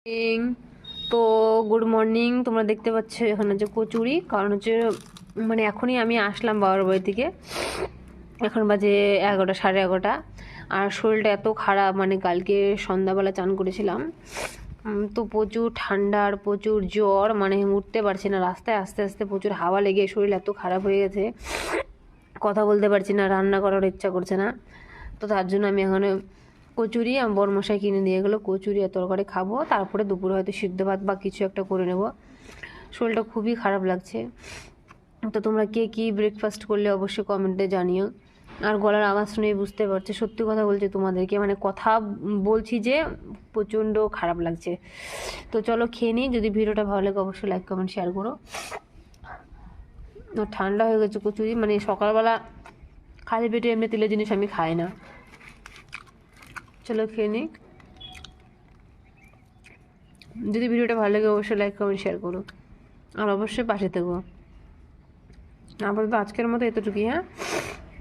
Morning. তো good morning. তোমরা দেখতে পাচ্ছ এখানে যে কচুরি, কারণ হচ্ছে মানে এখনই আমি আসলাম বাবার বাড়ি থেকে, এখন বাজে 11টা, 11:30। আর শরীরটা এত খারাপ, মানে কালকে সন্ধ্যাবেলা চান করেছিলাম, তো প্রচুর ঠান্ডা আর প্রচুর জ্বর, মানে উঠতে পারছি না। রাস্তায় আস্তে আস্তে প্রচুর হাওয়া লেগে শরীর এত খারাপ হয়ে গেছে, কথা বলতে পারছি না, রান্না করার ইচ্ছা করছে না। তো তার জন্য আমি এখানে কচুরি বরমশাই কিনে দিয়ে গেলো, কচুরি আর তরকারি খাবো, তারপরে দুপুরে হয়তো সিদ্ধ ভাত বা কিছু একটা করে নেব। শরীরটা খুবই খারাপ লাগছে। তো তোমরা কে কী ব্রেকফাস্ট করলে অবশ্যই কমেন্টে জানিও। আর গলার আওয়াজ শুনেই বুঝতে পারছে, সত্যি কথা বলছি তোমাদেরকে, মানে কথা বলছি যে প্রচণ্ড খারাপ লাগছে। তো চলো খেয়ে নিই। যদি ভিডিওটা ভালো লাগে অবশ্যই লাইক কমেন্ট শেয়ার করো। ঠান্ডা হয়ে গেছে কচুরি, মানে সকালবেলা খালি পেটে এমনি তেলের জিনিস আমি খাই না। চলো খেয়ে নিই। যদি ভিডিওটা ভালো লাগে অবশ্যই লাইক কমেন্ট শেয়ার করো, আর অবশ্যই পাশে থেকো। আপাতত আজকের মতো এতটুকুই। হ্যাঁ।